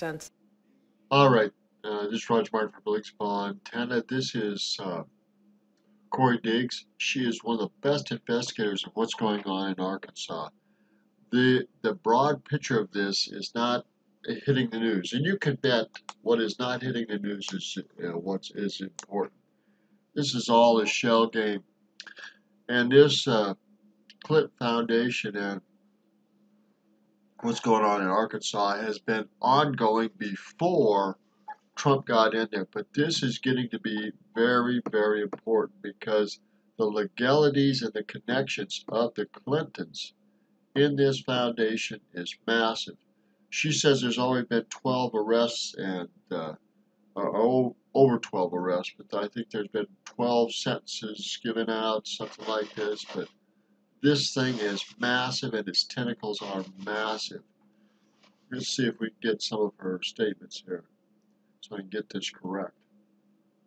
extensive. All right, this is Roger Martin for Blake's Montana. This is Corey Diggs. She is one of the best investigators of what's going on in Arkansas. The broad picture of this is not hitting the news, and you can bet what is not hitting the news is what is important. This is all a shell game, and this Clinton Foundation and what's going on in Arkansas has been ongoing before Trump got in there. But this is getting to be very, very important because the legalities and the connections of the Clintons in this foundation is massive. She says there's only been 12 arrests and over 12 arrests, but I think there's been 12 sentences given out, something like this. But this thing is massive and its tentacles are massive. Let's see if we can get some of her statements here so I can get this correct.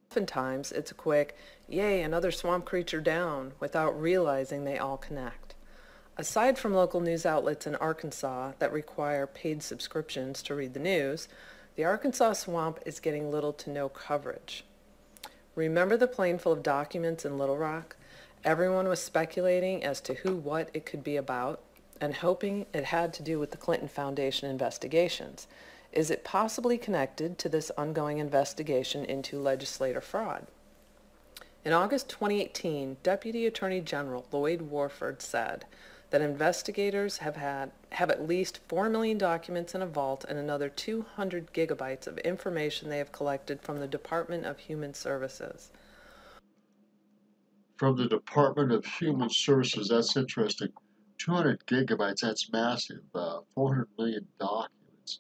Oftentimes, it's a quick, yay, another swamp creature down, without realizing they all connect. Aside from local news outlets in Arkansas that require paid subscriptions to read the news, the Arkansas swamp is getting little to no coverage. Remember the plane full of documents in Little Rock? Everyone was speculating as to who, what it could be about, and hoping it had to do with the Clinton Foundation investigations. Is it possibly connected to this ongoing investigation into legislator fraud? In August 2018, Deputy Attorney General Lloyd Warford said that investigators have at least 4 million documents in a vault and another 200 gigabytes of information they have collected from the Department of Human Services. From the Department of Human Services, that's interesting. 200 gigabytes, that's massive. 400 million documents,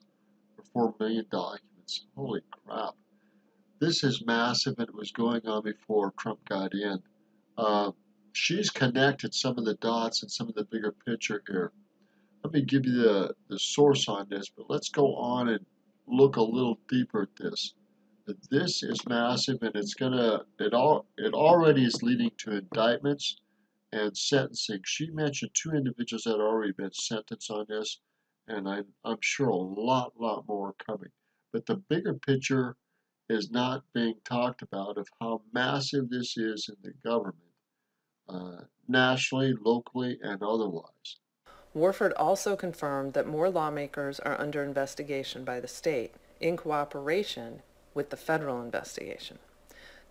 or 4 million documents. Holy crap. This is massive, and it was going on before Trump got in. Uh, she's connected some of the dots and some of the bigger picture here. Let me give you the source on this, but let's go on and look a little deeper at this. This is massive, and it already is leading to indictments and sentencing. She mentioned two individuals that had already been sentenced on this, and I'm sure a lot more are coming. But the bigger picture is not being talked about of how massive this is in the government, nationally, locally, and otherwise. Warford also confirmed that more lawmakers are under investigation by the state, in cooperation with the federal investigation.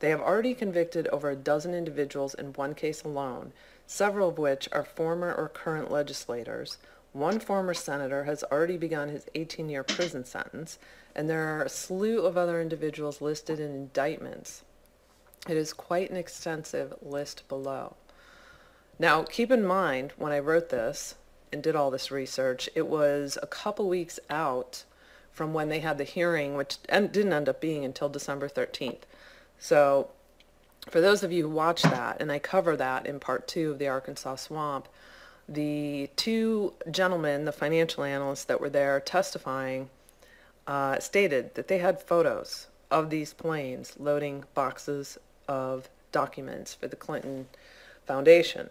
They have already convicted over a dozen individuals in one case alone, several of which are former or current legislators. One former senator has already begun his 18-year prison sentence, and there are a slew of other individuals listed in indictments. It is quite an extensive list below. Now, keep in mind, when I wrote this and did all this research, it was a couple weeks out from when they had the hearing, which didn't end up being until December 13th. So for those of you who watched that, and I cover that in part 2 of the Arkansas Swamp, the two gentlemen, the financial analysts that were there testifying, stated that they had photos of these planes loading boxes of documents for the Clinton Foundation.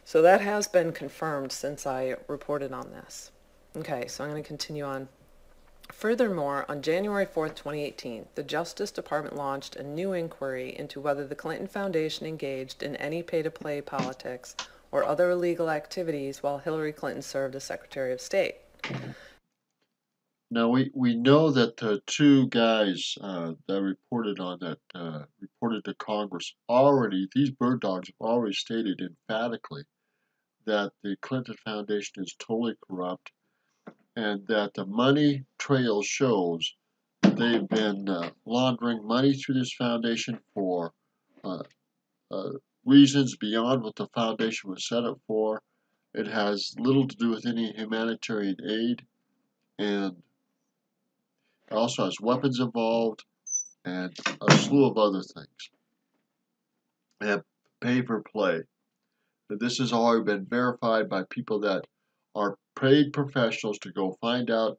So that has been confirmed since I reported on this. Okay, so I'm going to continue on. Furthermore, on January 4th, 2018, the Justice Department launched a new inquiry into whether the Clinton Foundation engaged in any pay-to-play politics or other illegal activities while Hillary Clinton served as Secretary of State. Now we know that the two guys that reported on that reported to Congress already. These bird dogs have already stated emphatically that the Clinton Foundation is totally corrupt, and that the money trail shows that they've been laundering money through this foundation for uh, uh, reasons beyond what the foundation was set up for. It has little to do with any humanitarian aid, and it also has weapons involved and a slew of other things. And pay for play. This has already been verified by people that are paid professionals to go find out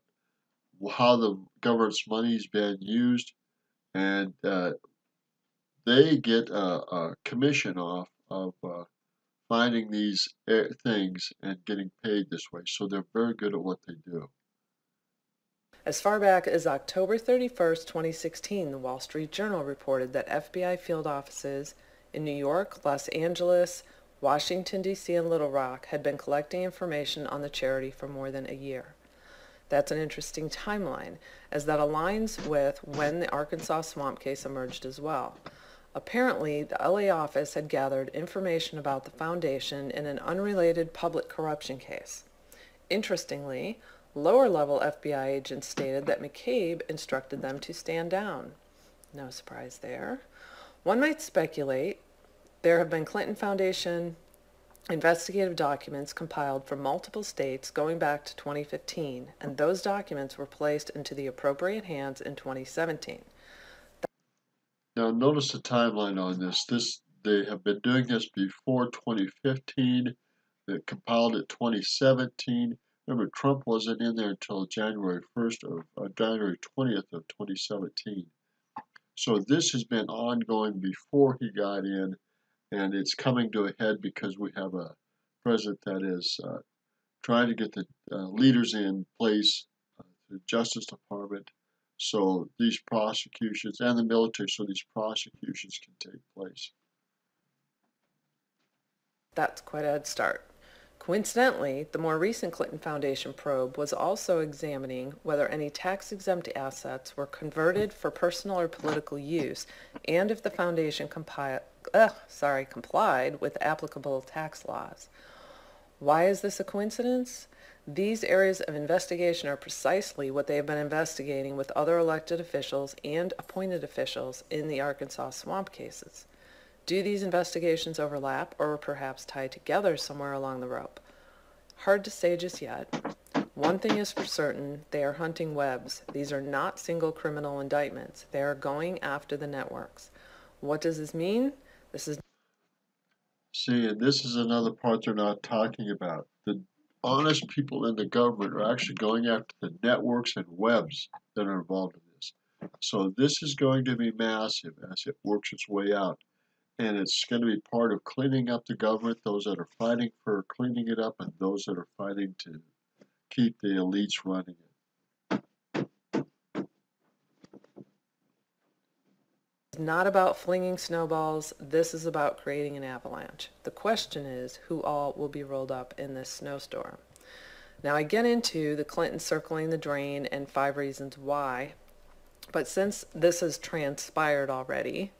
how the government's money's been used, and they get a commission off of finding these things and getting paid this way. So they're very good at what they do. As far back as October 31st, 2016, the Wall Street Journal reported that FBI field offices in New York, Los Angeles, Washington, D.C., and Little Rock had been collecting information on the charity for more than a year. That's an interesting timeline, as that aligns with when the Arkansas swamp case emerged as well. Apparently, the LA office had gathered information about the foundation in an unrelated public corruption case. Interestingly, lower-level FBI agents stated that McCabe instructed them to stand down. No surprise there. One might speculate there have been Clinton Foundation investigative documents compiled from multiple states going back to 2015, and those documents were placed into the appropriate hands in 2017. Now notice the timeline on this. They have been doing this before 2015. They compiled it 2017. Remember, Trump wasn't in there until January 20th of 2017. So this has been ongoing before he got in, and it's coming to a head because we have a president that is trying to get the leaders in place, the Justice Department, so these prosecutions, and the military, so these prosecutions can take place. That's quite a head start. Coincidentally, the more recent Clinton Foundation probe was also examining whether any tax-exempt assets were converted for personal or political use, and if the foundation complied with applicable tax laws. Why is this a coincidence? These areas of investigation are precisely what they have been investigating with other elected officials and appointed officials in the Arkansas swamp cases. Do these investigations overlap or perhaps tie together somewhere along the rope? Hard to say just yet. One thing is for certain, they are hunting webs. These are not single criminal indictments. They are going after the networks. What does this mean? See, and this is another part they're not talking about. The honest people in the government are actually going after the networks and webs that are involved in this. So this is going to be massive as it works its way out. And it's going to be part of cleaning up the government, those that are fighting for cleaning it up, and those that are fighting to keep the elites running it. It's not about flinging snowballs. This is about creating an avalanche. The question is, who all will be rolled up in this snowstorm? Now I get into the Clinton circling the drain and 5 reasons why, but since this has transpired already,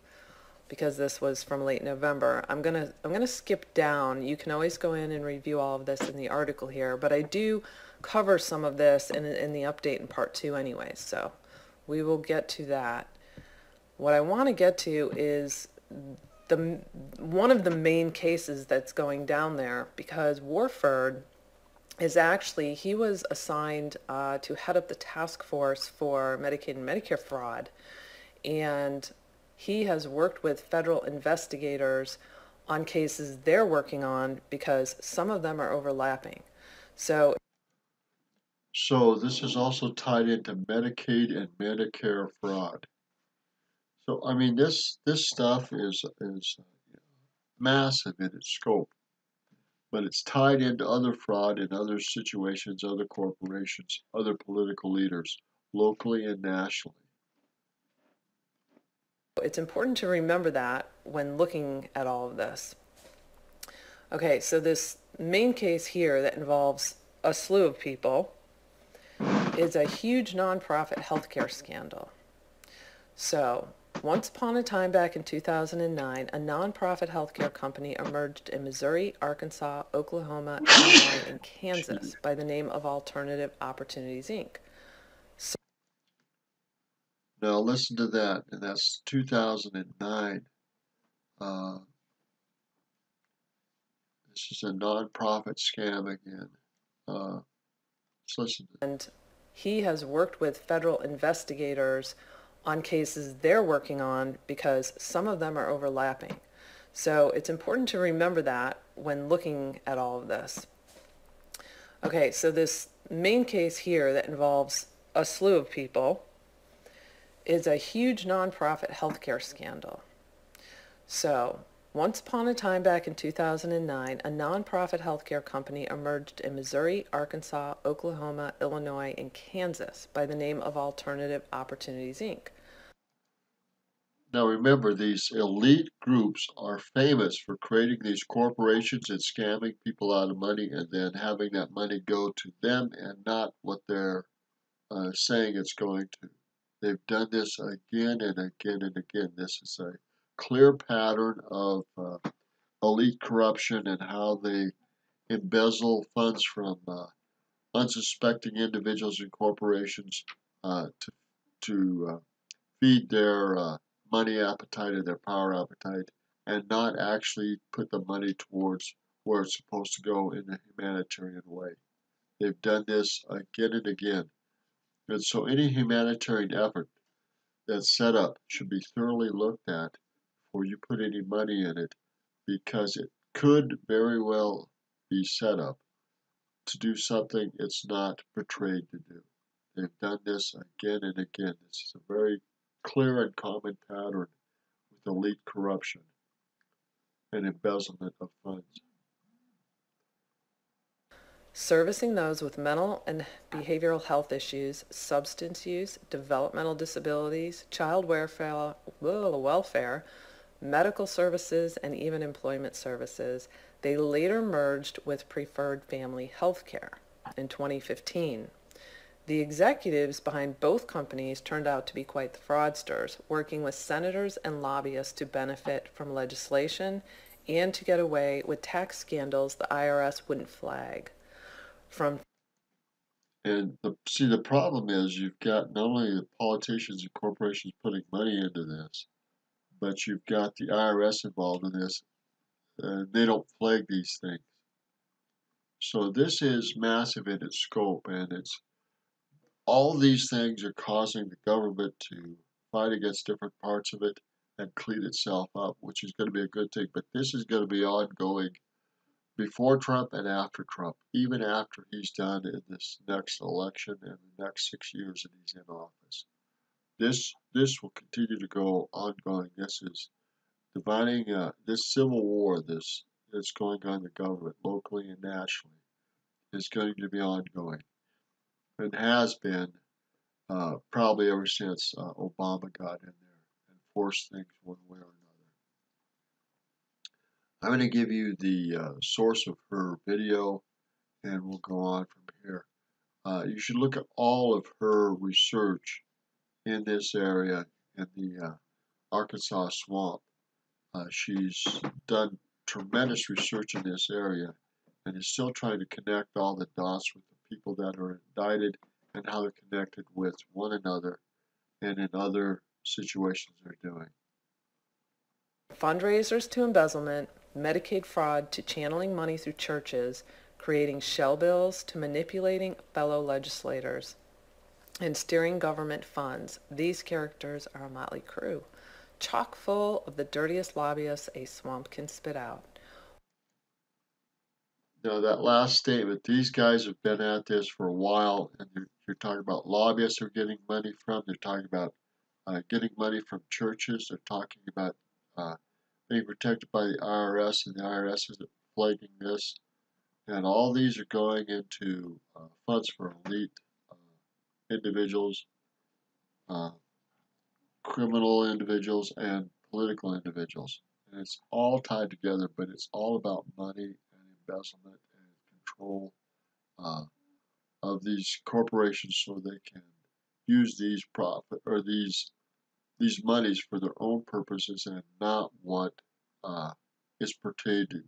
because this was from late November, I'm gonna skip down. You can always go in and review all of this in the article here, but I do cover some of this in the update in part 2 anyway, so we will get to that. What I want to get to is one of the main cases that's going down there, because Warford is actually, he was assigned to head up the task force for Medicaid and Medicare fraud, and he has worked with federal investigators on cases they're working on because some of them are overlapping. So this is also tied into Medicaid and Medicare fraud. So I mean, this stuff is massive in its scope, but it's tied into other fraud in other situations, other corporations, other political leaders, locally and nationally. it's important to remember that when looking at all of this. Okay, so this main case here that involves a slew of people is a huge nonprofit healthcare scandal. So, once upon a time back in 2009, a nonprofit healthcare company emerged in Missouri, Arkansas, Oklahoma, Illinois, and Kansas by the name of Alternative Opportunities, Inc. Now listen to that, and that's 2009. This is a nonprofit scam again. Let's listen to And he has worked with federal investigators on cases they're working on because some of them are overlapping. So it's important to remember that when looking at all of this. Okay, so this main case here that involves a slew of people is a huge nonprofit healthcare scandal. So Once upon a time back in 2009, a nonprofit healthcare company emerged in Missouri, Arkansas, Oklahoma, Illinois, and Kansas by the name of Alternative Opportunities, Inc. Now remember, these elite groups are famous for creating these corporations and scamming people out of money and then having that money go to them and not what they're saying it's going to. They've done this again and again and again. This is a clear pattern of elite corruption and how they embezzle funds from unsuspecting individuals and corporations to feed their money appetite and their power appetite and not actually put the money towards where it's supposed to go in a humanitarian way. They've done this again and again. And so any humanitarian effort that's set up should be thoroughly looked at before you put any money in it because it could very well be set up to do something it's not portrayed to do. They've done this again and again. This is a very clear and common pattern with elite corruption and embezzlement of funds. Servicing those with mental and behavioral health issues, substance use, developmental disabilities, child welfare, medical services, and even employment services. They later merged with Preferred Family Healthcare in 2015. The executives behind both companies turned out to be quite the fraudsters, working with senators and lobbyists to benefit from legislation and to get away with tax scandals the IRS wouldn't flag. And the problem is you've got not only the politicians and corporations putting money into this, but you've got the IRS involved in this. They don't flag these things. So this is massive in its scope, and it's all these things are causing the government to fight against different parts of it and clean itself up, which is going to be a good thing. But this is going to be ongoing before Trump and after Trump, even after he's done in this next election and the next 6 years that he's in office. This will continue to go ongoing. This is dividing this civil war that's going on in the government locally and nationally is going to be ongoing and has been probably ever since Obama got in there and forced things one way or another. I'm going to give you the source of her video and we'll go on from here. You should look at all of her research in this area in the Arkansas swamp. She's done tremendous research in this area and is still trying to connect all the dots with the people that are indicted and how they're connected with one another and in other situations they're doing. Fundraisers to embezzlement, Medicaid fraud to channeling money through churches, creating shell bills to manipulating fellow legislators, and steering government funds. These characters are a motley crew, chock full of the dirtiest lobbyists a swamp can spit out. Now, that last statement, these guys have been at this for a while, and you're talking about lobbyists they're getting money from. They're talking about getting money from churches. They're talking about being protected by the IRS, and the IRS is flagging this. And all these are going into funds for elite individuals, criminal individuals, and political individuals. And it's all tied together, but it's all about money and embezzlement and control of these corporations so they can use these profit or these monies for their own purposes and not what is portrayed to do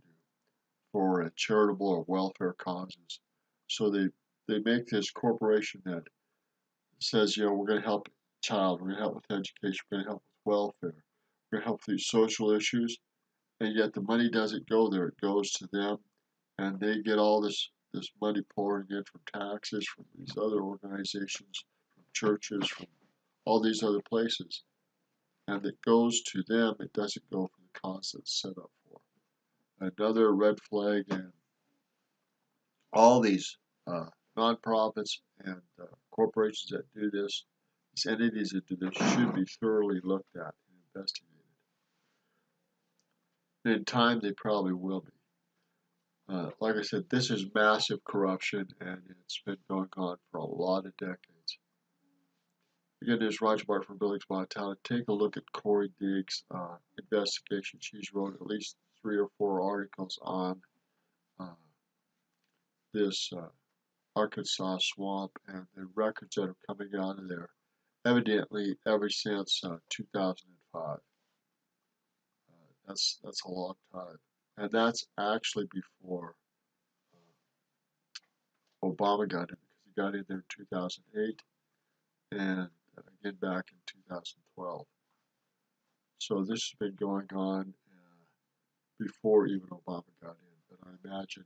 for charitable or welfare causes. So they make this corporation that says, you know, we're going to help child, we're going to help with education, we're going to help with welfare, we're going to help with these social issues, and yet the money doesn't go there. It goes to them, and they get all this money pouring in from taxes, from these other organizations, from churches, from all these other places. And it goes to them, it doesn't go for the cause it's set up for. Another red flag, and all these nonprofits and corporations that do this, these entities that do this, should be thoroughly looked at and investigated. In time, they probably will be. Like I said, this is massive corruption, and it's been going on for a lot of decades. Again, there's Roger Martin from Billings, Montana. Take a look at Corey Diggs' investigation. She's wrote at least 3 or 4 articles on uh, this Arkansas swamp and the records that are coming out of there, evidently ever since 2005. That's a long time, and that's actually before Obama got in, because he got in there in 2008 and again back in 2012. So this has been going on before even Obama got in, but I imagine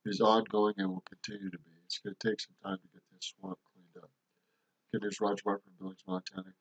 it is ongoing and will continue to be. It's going to take some time to get this swamp cleaned up. Again, there's Roger Martin from Billings, Montana.